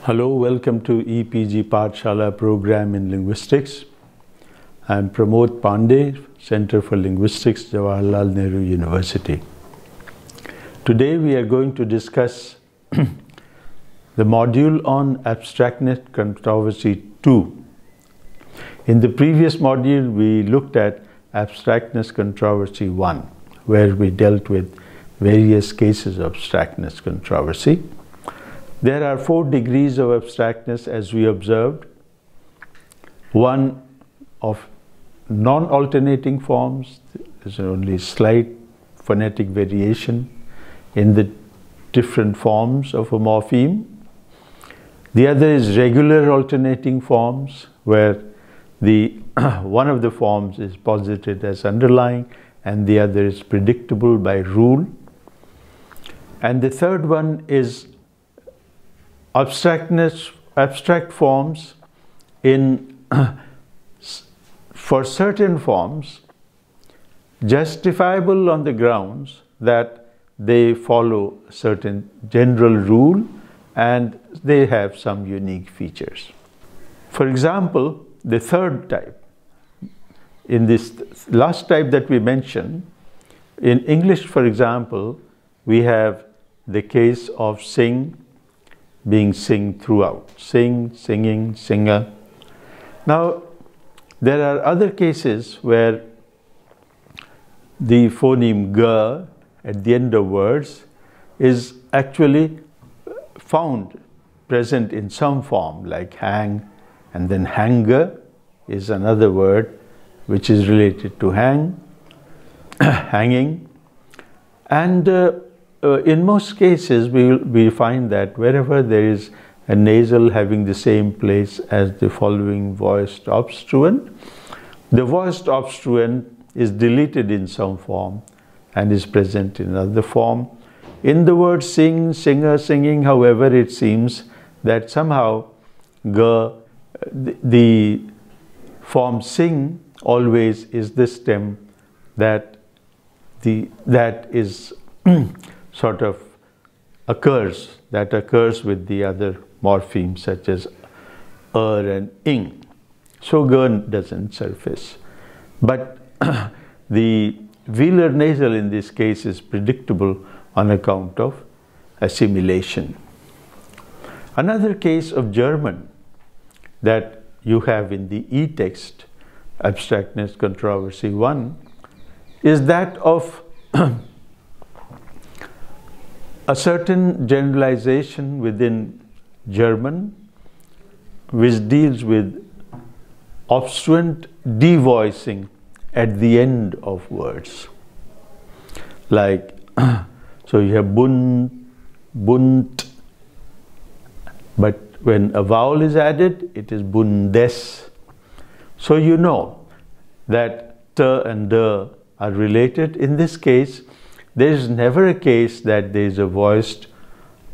Hello, welcome to EPG Pathshala program in Linguistics. I am Pramod Pandey, Center for Linguistics, Jawaharlal Nehru University. Today we are going to discuss the module on Abstractness Controversy II. In the previous module we looked at Abstractness Controversy I, where we dealt with various cases of abstractness controversy. There are 4 degrees of abstractness as we observed. One of non-alternating forms, there's only slight phonetic variation in the different forms of a morpheme. The other is regular alternating forms, where one of the forms is posited as underlying and the other is predictable by rule. And the third one is abstract forms for certain forms justifiable on the grounds that they follow certain general rule and they have some unique features. For example, the third type, in this last type that we mentioned, in English, for example, we have the case of sing being sing throughout. Sing, singing, singer. Now, there are other cases where the phoneme g at the end of words is actually found present in some form, like hang, and then hanger is another word which is related to hang, hanging. And in most cases, we find that wherever there is a nasal having the same place as the following voiced obstruent, the voiced obstruent is deleted in some form and is present in another form. In the word sing, singer, singing, however, it seems that somehow the form sing always is the stem that is sort of occurs with the other morphemes such as and ing. So g doesn't surface. But the velar nasal in this case is predictable on account of assimilation. Another case of German that you have in the e-text, Abstractness Controversy I, is that of a certain generalization within German which deals with obstruent devoicing at the end of words. Like, so you have bund, bunt, but when a vowel is added, it is bundes. So you know that t and d are related. In this case, there is never a case that there is a voiced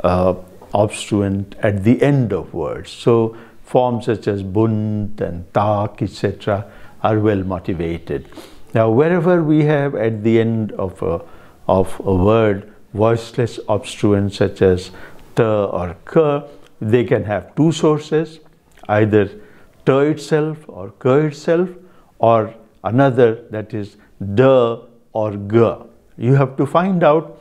obstruent at the end of words. So forms such as bund and tak, etc. are well motivated. Now, wherever we have at the end of a word voiceless obstruents such as t or k, they can have 2 sources, either t itself or k itself, or another that is d or g. You have to find out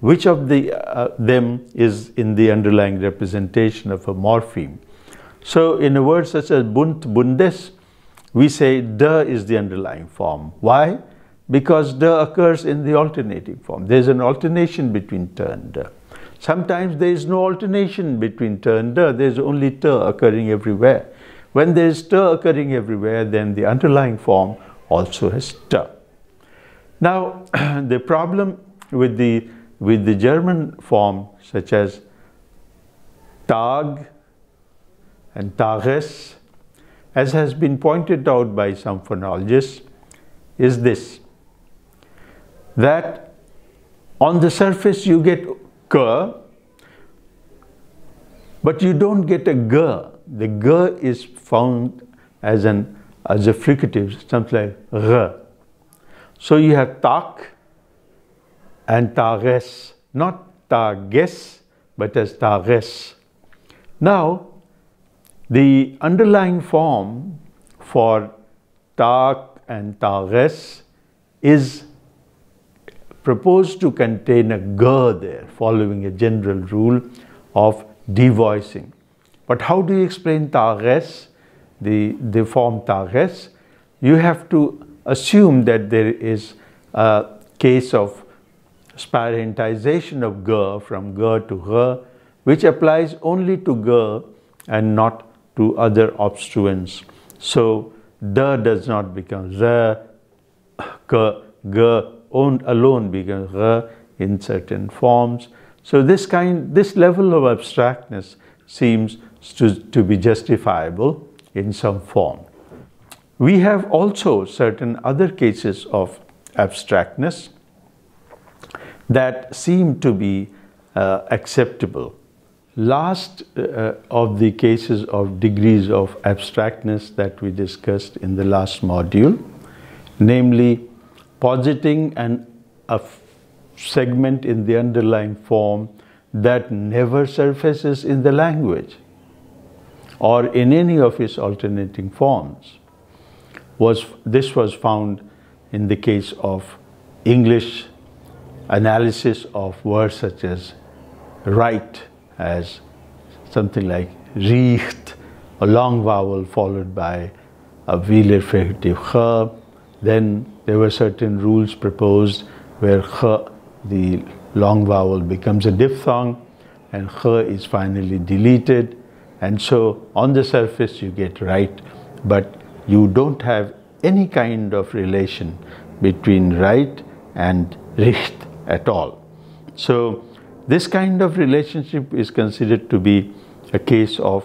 which of them is in the underlying representation of a morpheme. So in a word such as bunt, bundes, we say d is the underlying form. Why? Because d occurs in the alternating form. There is an alternation between t and d. Sometimes there is no alternation between t and d. There is only t occurring everywhere. When there is t occurring everywhere, then the underlying form also has t. Now, the problem with the German form such as tag and tages, as has been pointed out by some phonologists, is this: that on the surface you get k, but you don't get a g. The g is found as a fricative, something like r. So you have tak and tages, not tages, but as tages. Now, the underlying form for tak and tages is proposed to contain a g there, following a general rule of devoicing. But how do you explain tages, the form tages? You have to assume that there is a case of sparentization of g from g to g, which applies only to g and not to other obstruents. So, d does not become z, g alone becomes g in certain forms. So, this level of abstractness seems to be justifiable in some form. We have also certain other cases of abstractness that seem to be acceptable. Last of the cases of degrees of abstractness that we discussed in the last module, namely positing a segment in the underlying form that never surfaces in the language or in any of its alternating forms. This was found in the case of English analysis of words such as right, as something like riecht, a long vowel followed by a velar fricative ch. Then there were certain rules proposed where ch, the long vowel, becomes a diphthong and ch is finally deleted. And so on the surface you get right, but you don't have any kind of relation between right and riecht at all. So this kind of relationship is considered to be a case of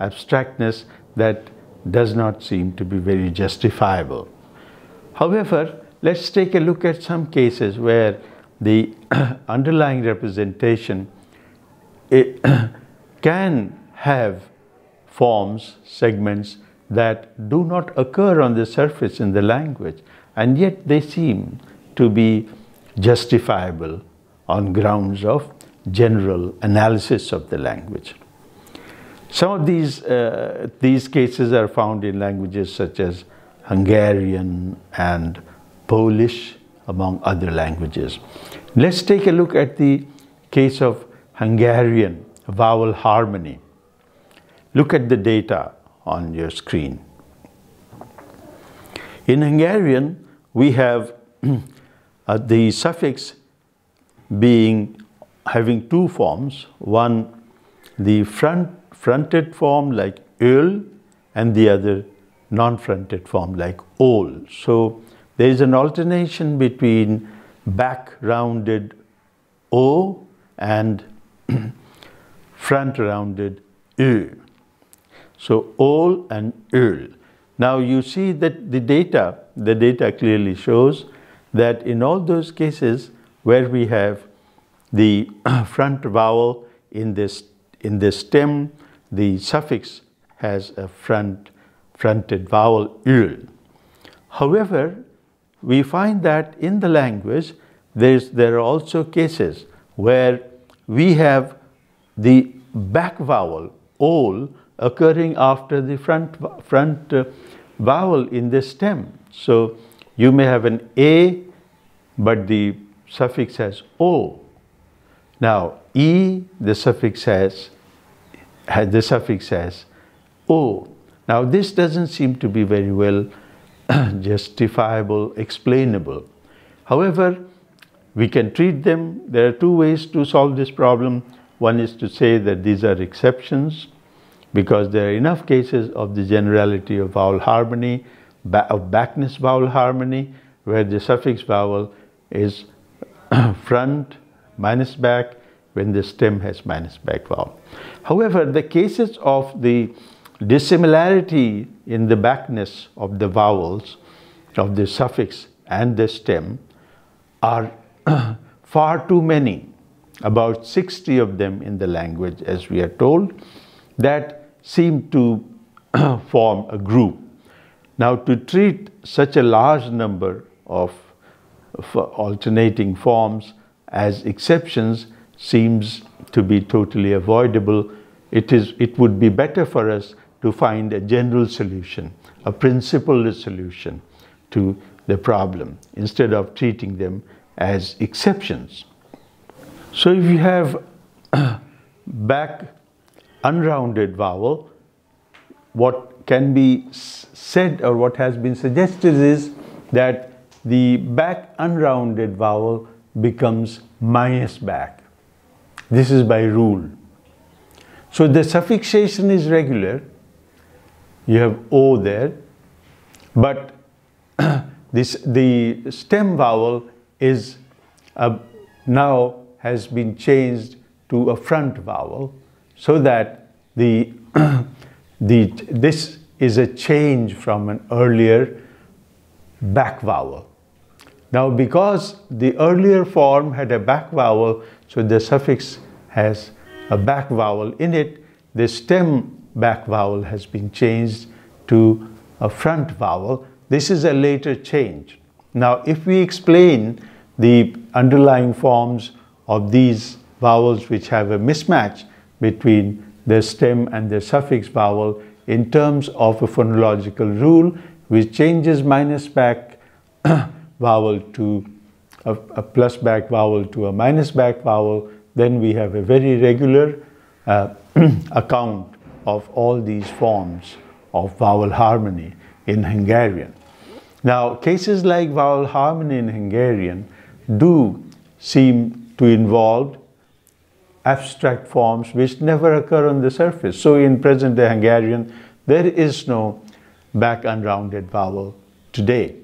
abstractness that does not seem to be very justifiable. However, let's take a look at some cases where the underlying representation can have forms, segments that do not occur on the surface in the language, and yet they seem to be justifiable on grounds of general analysis of the language. Some of these cases are found in languages such as Hungarian and Polish, among other languages. Let's take a look at the case of Hungarian vowel harmony. Look at the data on your screen. In Hungarian, we have the suffix having two forms, one the fronted form like öl and the other non-fronted form like ol. So there is an alternation between back rounded o and front rounded ö. So ol and öl. Now you see that the data clearly shows that in all those cases where we have the front vowel in the stem, the suffix has a fronted vowel öl. However, we find that in the language there are also cases where we have the back vowel ol occurring after the front vowel in the stem. So you may have an a, but the suffix has o. Now e, the suffix has o. Now this doesn't seem to be very well justifiable, explainable. However, we can treat them. There are two ways to solve this problem. One is to say that these are exceptions, because there are enough cases of the generality of vowel harmony, of backness vowel harmony, where the suffix vowel is front minus back when the stem has minus back vowel. However, the cases of the dissimilarity in the backness of the vowels, of the suffix and the stem, are far too many, about 60 of them in the language, as we are told, that seem to form a group. Now, to treat such a large number of alternating forms as exceptions seems to be totally avoidable, it would be better for us to find a general solution, a principled solution to the problem, instead of treating them as exceptions. So if you have back unrounded vowel, what can be said, or what has been suggested, is that the back unrounded vowel becomes minus back. This is by rule. So the suffixation is regular. You have O there, but the stem vowel is now has been changed to a front vowel, so that this is a change from an earlier back vowel. Now, because the earlier form had a back vowel, so the suffix has a back vowel in it, the stem back vowel has been changed to a front vowel. This is a later change. Now, if we explain the underlying forms of these vowels which have a mismatch between the stem and the suffix vowel in terms of a phonological rule which changes minus back vowel to a plus back vowel to a minus back vowel, then we have a very regular account of all these forms of vowel harmony in Hungarian. Now, cases like vowel harmony in Hungarian do seem to involve abstract forms which never occur on the surface. So in present-day Hungarian, there is no back unrounded vowel today.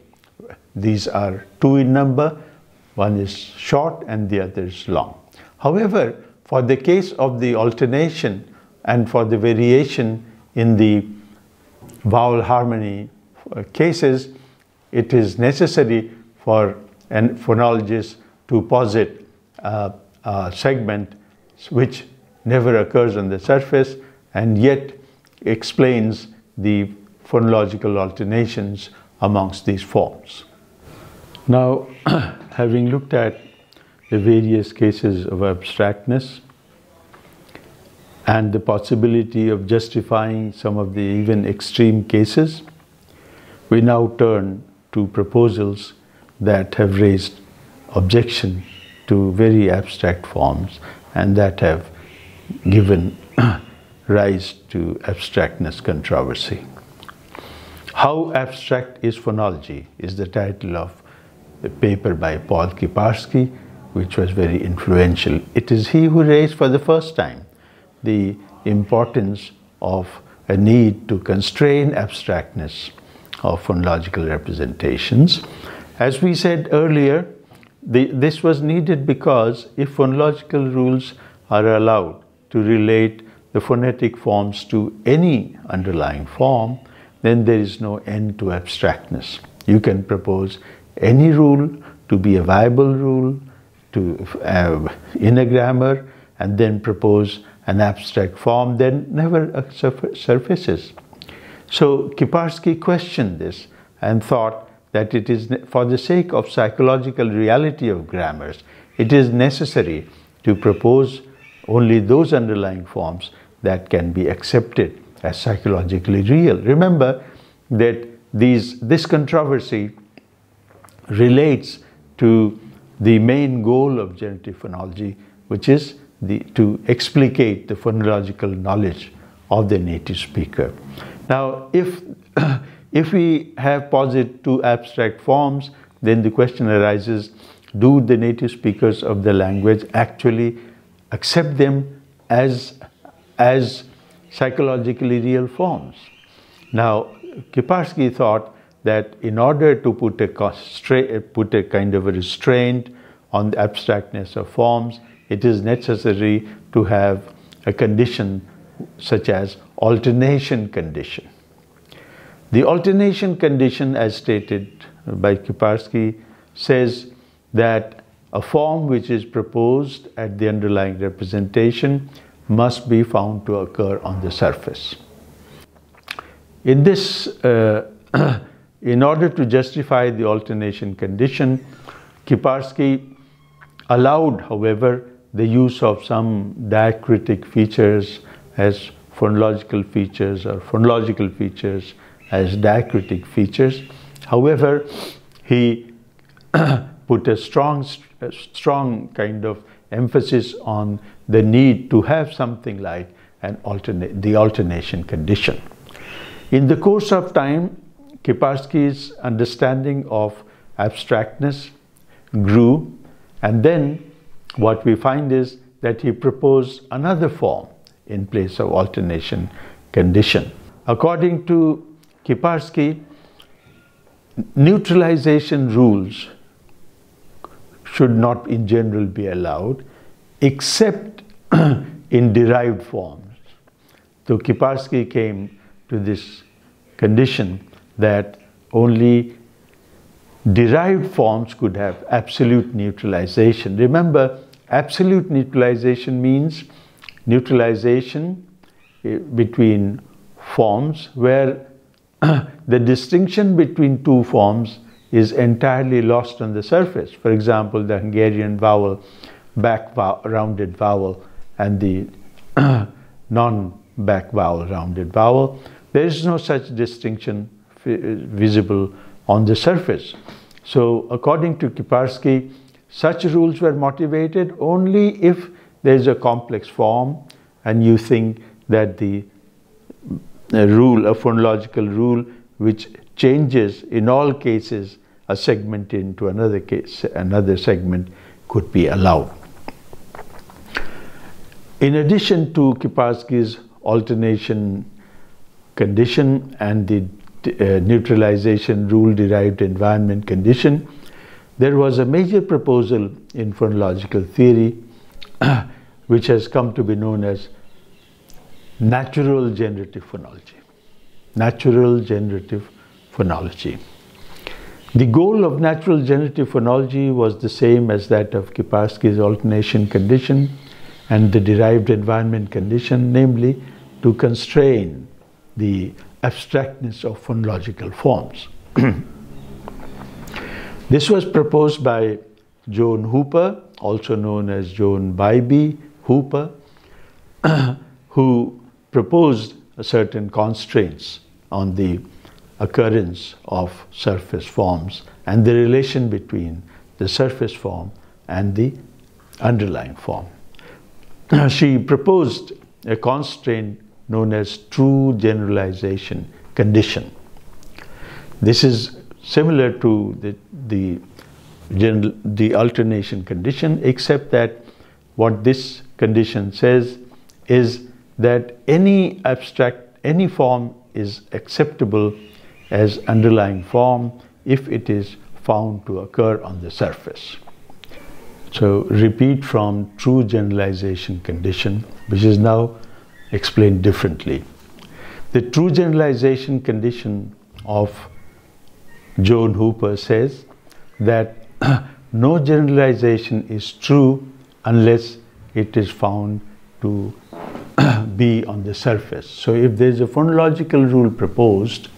These are two in number. One is short and the other is long. However, for the case of the alternation and for the variation in the vowel harmony cases, it is necessary for a phonologist to posit a segment which never occurs on the surface and yet explains the phonological alternations amongst these forms. Now, having looked at the various cases of abstractness and the possibility of justifying some of the even extreme cases, we now turn to proposals that have raised objection to very abstract forms and that have given rise to abstractness controversy. How Abstract is Phonology is the title of a paper by Paul Kiparsky, which was very influential. It is he who raised for the first time the importance of a need to constrain abstractness of phonological representations. As we said earlier, this was needed because if phonological rules are allowed to relate the phonetic forms to any underlying form, then there is no end to abstractness. You can propose any rule to be a viable rule in a grammar and then propose an abstract form that never surfaces. So Kiparsky questioned this and thought that it is for the sake of psychological reality of grammars, it is necessary to propose only those underlying forms that can be accepted as psychologically real. Remember that this controversy relates to the main goal of generative phonology, which is to explicate the phonological knowledge of the native speaker. Now, if we have posit two abstract forms, then the question arises, do the native speakers of the language actually accept them as psychologically real forms? Now, Kiparsky thought that in order to put a kind of a restraint on the abstractness of forms, it is necessary to have a condition such as alternation condition. The alternation condition, as stated by Kiparsky, says that a form which is proposed at the underlying representation must be found to occur on the surface. In this, in order to justify the alternation condition, Kiparsky allowed, however, the use of some diacritic features as phonological features or phonological features as diacritic features. However, he put a strong kind of emphasis on the need to have something like the alternation condition. In the course of time, Kiparsky's understanding of abstractness grew, and then what we find is that he proposed another form in place of alternation condition. According to Kiparsky, neutralization rules should not in general be allowed except in derived forms. So Kiparsky came to this condition that only derived forms could have absolute neutralization. Remember, absolute neutralization means neutralization between forms where the distinction between two forms is entirely lost on the surface. For example, the Hungarian vowel, rounded vowel, and the non-back vowel, rounded vowel. There is no such distinction visible on the surface. So, according to Kiparsky, such rules were motivated only if there is a complex form and you think that a phonological rule which changes in all cases a segment into another segment could be allowed. In addition to Kiparsky's alternation condition and the neutralization rule derived environment condition, there was a major proposal in phonological theory which has come to be known as natural generative phonology. Natural generative phonology. The goal of natural generative phonology was the same as that of Kiparsky's alternation condition and the derived environment condition, namely to constrain the abstractness of phonological forms. This was proposed by Joan Hooper, also known as Joan Bybee Hooper, who proposed certain constraints on the occurrence of surface forms and the relation between the surface form and the underlying form. She proposed a constraint known as true generalization condition. This is similar to the alternation condition, except that what this condition says is that any form is acceptable as underlying form if it is found to occur on the surface. So repeat from true generalization condition, which is now explained differently. The true generalization condition of Joan Hooper says that no generalization is true unless it is found to be on the surface. So if there is a phonological rule proposed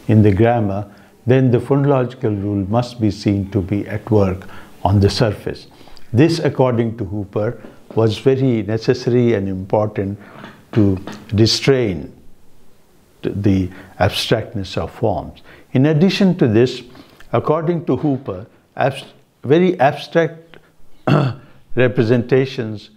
in the grammar, then the phonological rule must be seen to be at work on the surface. This, according to Hooper, was very necessary and important to restrain the abstractness of forms. In addition to this, according to Hooper, very abstract representations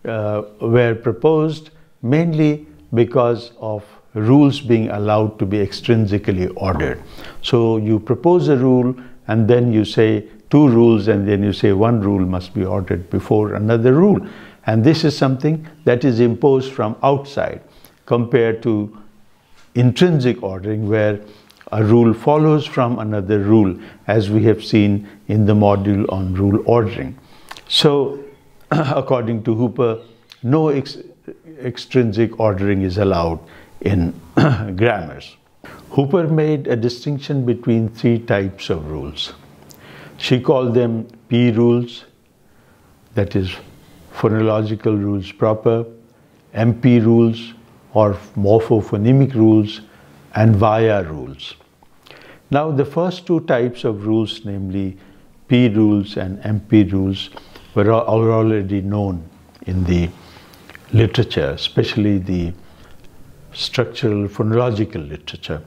were proposed mainly because of rules being allowed to be extrinsically ordered. So you propose a rule and then you say two rules and then you say one rule must be ordered before another rule. And this is something that is imposed from outside compared to intrinsic ordering, where a rule follows from another rule, as we have seen in the module on rule ordering. So according to Hooper, no extrinsic ordering is allowed in grammars. Hooper made a distinction between three types of rules. She called them P rules, that is phonological rules proper, MP rules or morphophonemic rules, and via rules. Now the first two types of rules, namely P rules and MP rules, were already known in the literature, especially the structural phonological literature,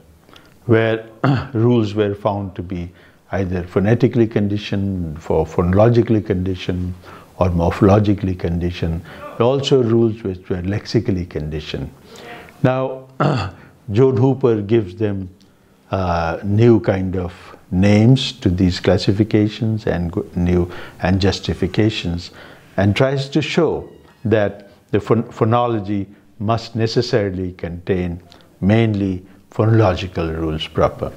where rules were found to be either phonetically conditioned, for phonologically conditioned, or morphologically conditioned. Also rules which were lexically conditioned. Now, Joan Hooper gives them new kind of names to these classifications and justifications, and tries to show that the phonology must necessarily contain mainly phonological rules proper.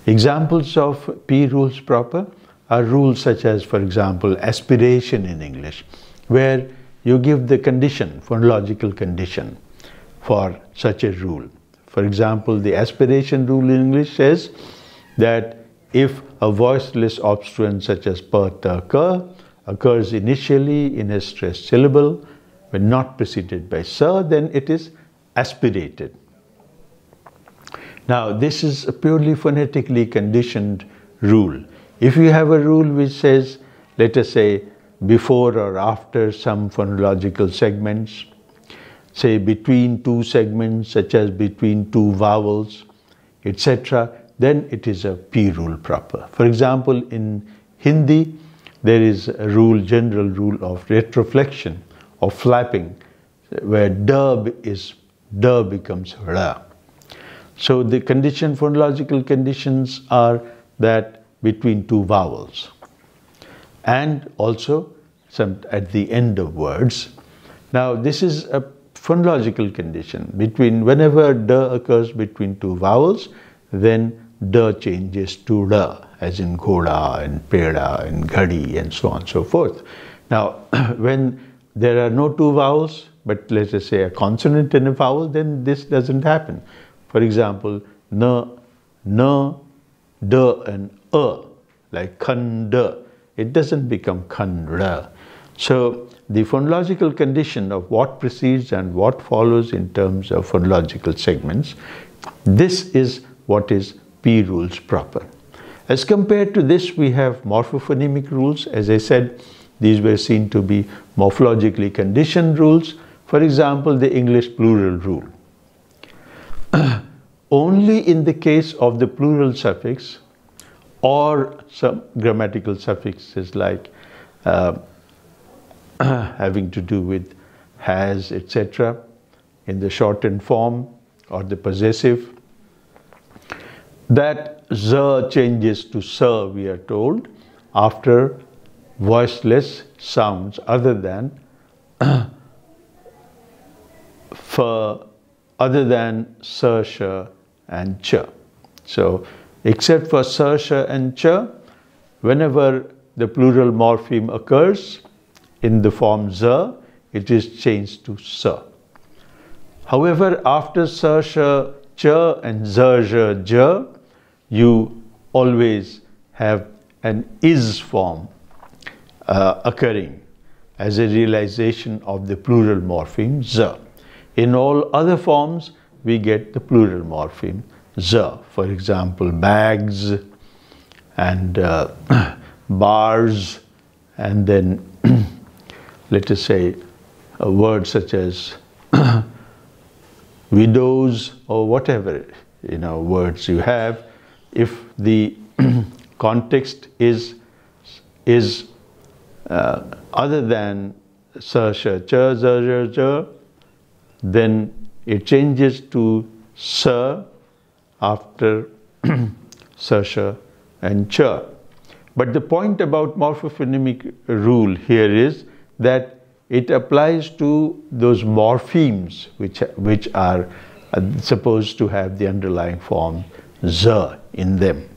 Examples of P rules proper are rules such as, for example, aspiration in English, where you give the condition, phonological condition, for such a rule. For example, the aspiration rule in English says that if a voiceless obstruent such as p, t, k occurs initially in a stressed syllable, when not preceded by s, then it is aspirated. Now, this is a purely phonetically conditioned rule. If you have a rule which says, let us say, before or after some phonological segments, say between two segments, such as between two vowels, etc., then it is a P rule proper. For example, in Hindi, there is a rule, general rule of retroflexion, or flapping, where d becomes r. So the phonological conditions are that between two vowels, and also some at the end of words. Now, this is a phonological condition. Whenever d occurs between two vowels, then d changes to r, as in ghoda and peda and ghadi and so on and so forth. Now, when there are no two vowels, but let us say a consonant and a vowel, then this doesn't happen. For example, n, d and like khan-d, it doesn't become khan-r. So the phonological condition of what precedes and what follows in terms of phonological segments, this is what is P rules proper. As compared to this, we have morphophonemic rules. As I said, these were seen to be morphologically conditioned rules. For example, the English plural rule. Only in the case of the plural suffix or some grammatical suffixes like having to do with has, etc., in the shortened form or the possessive, that z changes to s, we are told, after voiceless sounds other than s, sh, and ch. So, except for s, sh, and ch, whenever the plural morpheme occurs in the form z, it is changed to s. However, after s, sh, ch, and z, zh, j, you always have an is form occurring as a realization of the plural morpheme z. In all other forms, we get the plural morpheme z. For example, bags and bars, and then let us say a word such as widows, or whatever words you have. If the context is other than s, sh, ch, z, zh, j, then it changes to s after s, sh, and ch. But the point about morphophonemic rule here is that it applies to those morphemes which are supposed to have the underlying form z in them.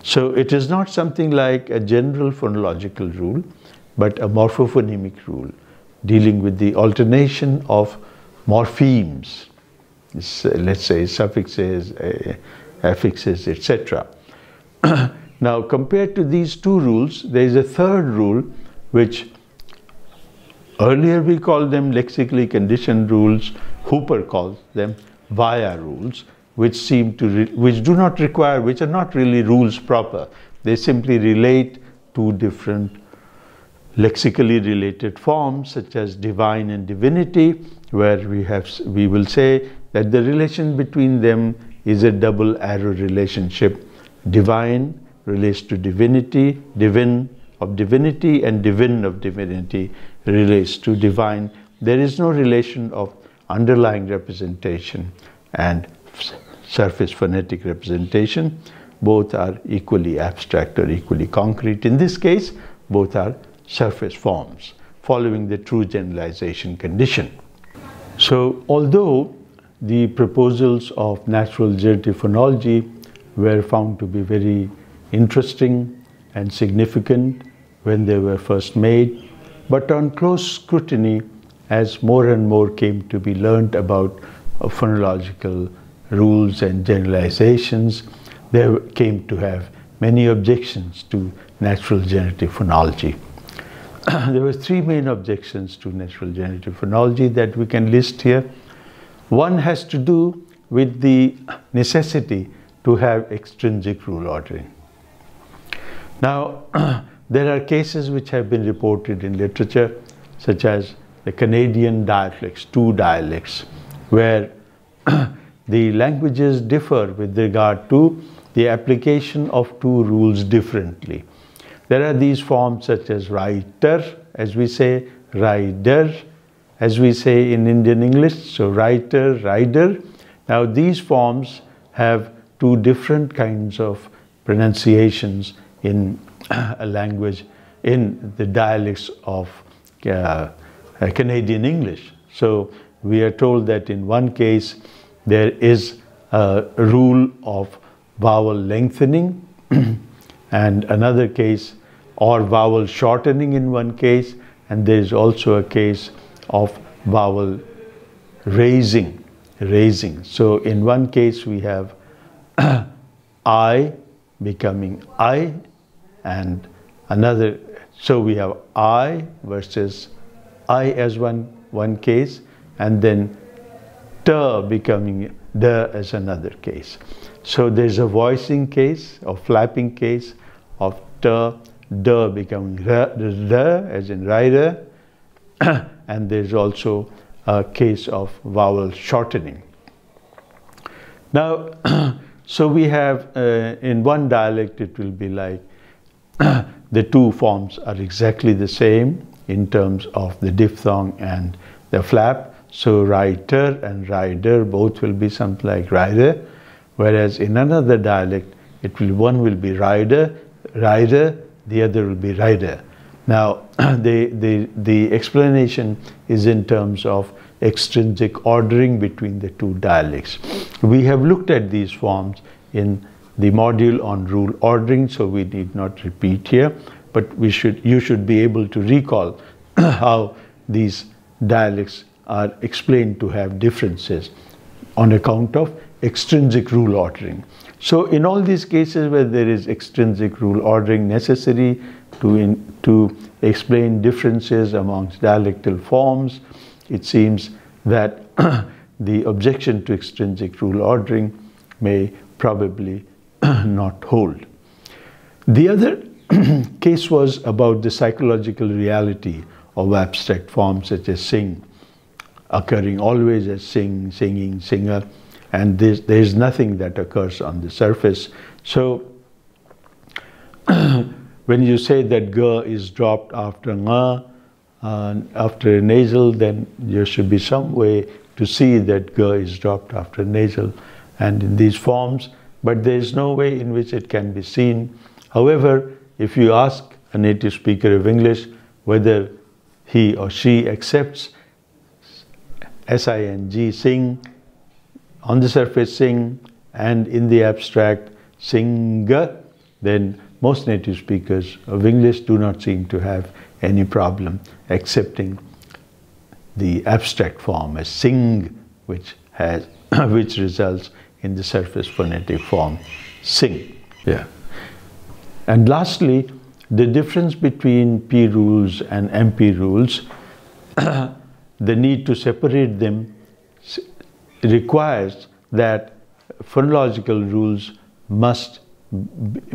So it is not something like a general phonological rule, but a morphophonemic rule dealing with the alternation of morphemes, let's say suffixes, affixes, etc. Now, compared to these two rules, there is a third rule which earlier we called them lexically conditioned rules. Hooper calls them via rules, which are not really rules proper. They simply relate to different lexically related forms, such as divine and divinity, where we will say that the relation between them is a double arrow relationship. Divine relates to divinity, divine of divinity, and divine of divinity relates to divine. There is no relation of underlying representation and surface phonetic representation. Both are equally abstract or equally concrete. In this case, both are surface forms, following the true generalization condition. So, although the proposals of natural generative phonology were found to be very interesting and significant when they were first made, but on close scrutiny, as more and more came to be learned about phonological rules and generalizations, they came to have many objections to natural generative phonology. There were three main objections to natural generative phonology that we can list here. One has to do with the necessity to have extrinsic rule ordering. Now, there are cases which have been reported in literature, such as the Canadian dialects, two dialects, where the languages differ with regard to the application of two rules differently. There are these forms such as writer, as we say, rider, as we say in Indian English, so writer, rider. Now these forms have two different kinds of pronunciations in a language, in the dialects of Canadian English. So we are told that in one case there is a rule of vowel lengthening and another case, or vowel shortening in one case, and there is also a case of vowel raising. So in one case we have I becoming I, and another, so we have I versus I as one case, and then t becoming the as another case. So there's a voicing case, or flapping case of t, d becoming the as in rider, and there's also a case of vowel shortening. Now, so we have in one dialect it will be like the two forms are exactly the same in terms of the diphthong and the flap. So writer and rider both will be something like rider, whereas in another dialect it will, one will be rider, the other will be rider. Now the explanation is in terms of extrinsic ordering between the two dialects. We have looked at these forms in the module on rule ordering, so we need not repeat here, but you should be able to recall how these dialects are explained to have differences on account of extrinsic rule ordering. So in all these cases where there is extrinsic rule ordering necessary to explain differences amongst dialectal forms, it seems that the objection to extrinsic rule ordering may probably not hold. The other case was about the psychological reality of abstract forms such as sing, occurring always as sing, singing, singer, and there is nothing that occurs on the surface. So when you say that g is dropped after ng, after a nasal, then there should be some way to see that g is dropped after nasal and in these forms, but there is no way in which it can be seen. However, if you ask a native speaker of English whether he or she accepts S-I-N-G, sing, on the surface sing, and in the abstract sing, then most native speakers of English do not seem to have any problem accepting the abstract form as sing, which results in the surface phonetic form sing. Yeah. And lastly, the difference between P rules and MP rules, the need to separate them requires that phonological rules must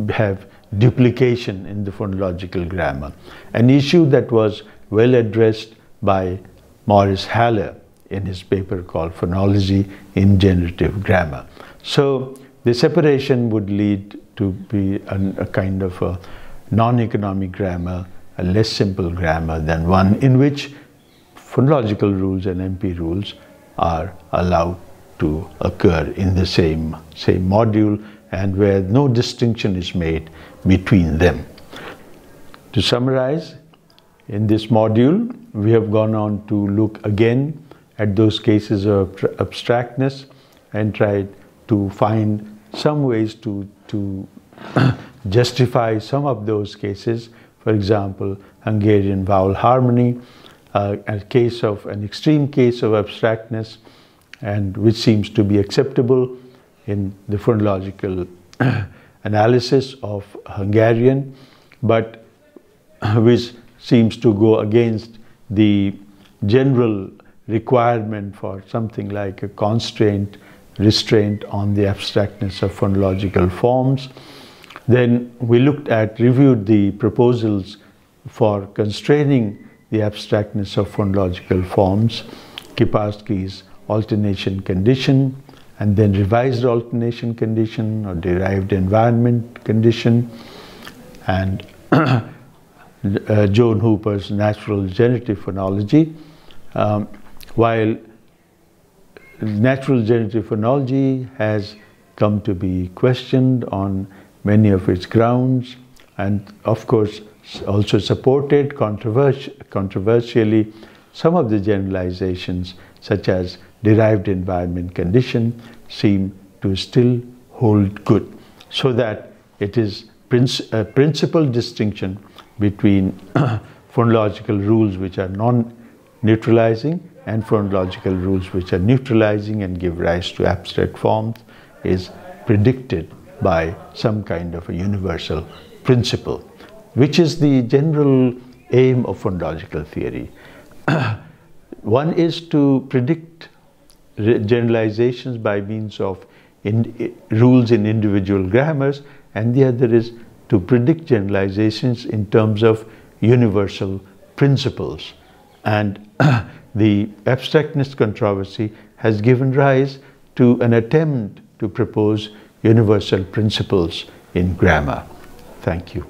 have duplication in the phonological grammar. An issue that was well addressed by Maurice Haller in his paper called Phonology in Generative Grammar. So the separation would lead to be a kind of a non-economic grammar, a less simple grammar than one in which phonological rules and MP rules are allowed to occur in the same module, and where no distinction is made between them. To summarize, in this module, we have gone on to look again at those cases of abstractness and tried to find some ways to justify some of those cases. For example, Hungarian vowel harmony, an extreme case of abstractness, and which seems to be acceptable in the phonological analysis of Hungarian, but which seems to go against the general requirement for something like a restraint on the abstractness of phonological forms. Then we reviewed the proposals for constraining the abstractness of phonological forms, Kiparsky's alternation condition, and then revised alternation condition or derived environment condition, and Joan Hooper's natural generative phonology. While natural generative phonology has come to be questioned on many of its grounds, and of course also supported controversially, some of the generalizations, such as derived environment condition, seem to still hold good, so that it is a principal distinction between phonological rules which are non-neutralizing and phonological rules which are neutralizing and give rise to abstract forms is predicted by some kind of a universal principle, which is the general aim of phonological theory. One is to predict generalizations by means of rules in individual grammars, and the other is to predict generalizations in terms of universal principles. And the abstractness controversy has given rise to an attempt to propose universal principles in grammar. Thank you.